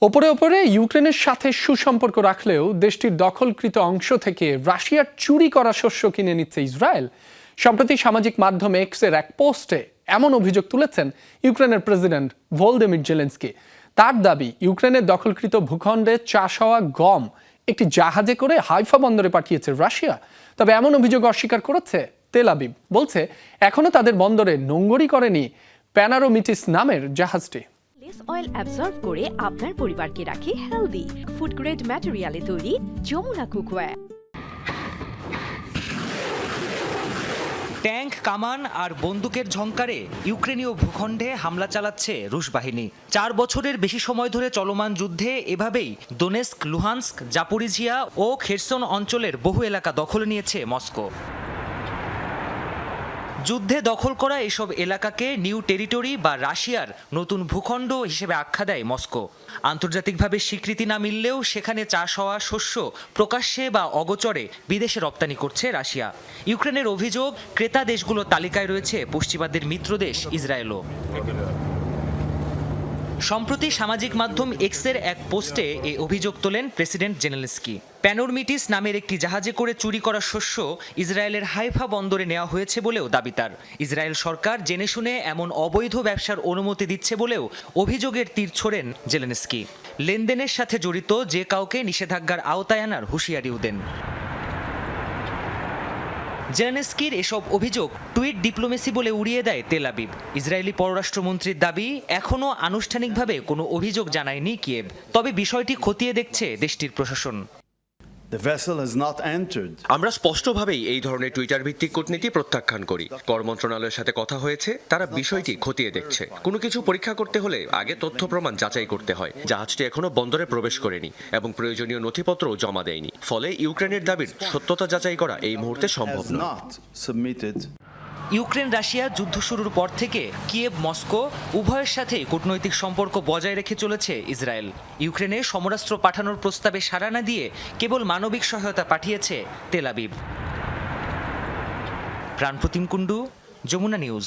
ওপরে ওপরে ইউক্রেনের সাথে সুসম্পর্ক রাখলেও দেশটির দখলকৃত অংশ থেকে রাশিয়ার চুরি করা শস্য কিনে নিচ্ছে ইসরায়েল। সম্প্রতি সামাজিক মাধ্যম এক্সের এক পোস্টে এমন অভিযোগ তুলেছেন ইউক্রেনের প্রেসিডেন্ট ভলোদিমির জেলেনস্কি। তার দাবি, ইউক্রেনের দখলকৃত ভূখণ্ডে চাষ হওয়া গম একটি জাহাজে করে হাইফা বন্দরে পাঠিয়েছে রাশিয়া। তবে এমন অভিযোগ অস্বীকার করেছে তেল আবিব, বলছে এখনো তাদের বন্দরে নোঙ্গরি করেনি প্যানারোমিটিস নামের জাহাজটি। লেস অয়েল অ্যাবজর্ব করে আপনার পরিবারকে রাখে হেলদি। ফুড গ্রেড ম্যাটেরিয়ালে তৈরি যমুনা কুকওয়্যার। ট্যাঙ্ক, কামান আর বন্দুকের ঝংকারে ইউক্রেনীয় ভূখণ্ডে হামলা চালাচ্ছে রুশ বাহিনী। 4 বছরের বেশি সময় ধরে চলমান যুদ্ধে এভাবেই দোনেস্ক, লুহান্স্ক, জাপোরিজিয়া ও খেরসন অঞ্চলের বহু এলাকা দখলে নিয়েছে মস্কো। যুদ্ধে দখল করা এসব এলাকাকে নিউ টেরিটরি বা রাশিয়ার নতুন ভূখণ্ড হিসেবে আখ্যা দেয় মস্কো। আন্তর্জাতিকভাবে স্বীকৃতি না মিললেও সেখানে চাষ হওয়া শস্য প্রকাশ্যে বা অগোচরে বিদেশে রপ্তানি করছে রাশিয়া। ইউক্রেনের অভিযোগ, ক্রেতা দেশগুলোর তালিকায় রয়েছে পশ্চিমাদের মিত্রদেশ ইসরায়েলও। সম্প্রতি সামাজিক মাধ্যম এক্সের এক পোস্টে এই অভিযোগ তোলেন প্রেসিডেন্ট জেলেনস্কি। প্যানোরমিটিস নামের একটি জাহাজে করে চুরি করা শস্য ইসরায়েলের হাইফা বন্দরে নেওয়া হয়েছে বলেও দাবি তার। ইসরায়েল সরকার জেনে শুনে এমন অবৈধ ব্যবসার অনুমতি দিচ্ছে বলেও অভিযোগের তীর ছোড়েন জেলেনস্কি। লেনদেনের সাথে জড়িত যে কাউকে নিষেধাজ্ঞার আওতায় আনার হুঁশিয়ারিও দেন। জেলেনস্কির এসব অভিযোগ টুইট ডিপ্লোমেসি বলে উড়িয়ে দেয় তেল আবিব। ইসরায়েলি পররাষ্ট্রমন্ত্রীর দাবি, এখনও আনুষ্ঠানিকভাবে কোনো অভিযোগ জানায়নি কিয়েভ। তবে বিষয়টি খতিয়ে দেখছে দেশটির প্রশাসন। আমরা স্পষ্টভাবেই এই ধরনের টুইটার ভিত্তিক কূটনীতি প্রত্যাখ্যান করি। কর মন্ত্রণালয়ের সাথে কথা হয়েছে, তারা বিষয়টি খতিয়ে দেখছে। কোনো কিছু পরীক্ষা করতে হলে আগে তথ্য প্রমাণ যাচাই করতে হয়। জাহাজটি এখনো বন্দরে প্রবেশ করেনি এবং প্রয়োজনীয় নথিপত্রও জমা দেয়নি। ফলে ইউক্রেনের দাবির সত্যতা যাচাই করা এই মুহূর্তে সম্ভব নয়। ইউক্রেন রাশিয়া যুদ্ধ শুরুর পর থেকে কিয়েভ, মস্কো উভয়ের সাথে কূটনৈতিক সম্পর্ক বজায় রেখে চলেছে ইসরায়েল। ইউক্রেনে সমরাস্ত্র পাঠানোর প্রস্তাবে সাড়া না দিয়ে কেবল মানবিক সহায়তা পাঠিয়েছে Tel Aviv. Pranpratim Kundu, Jamuna news.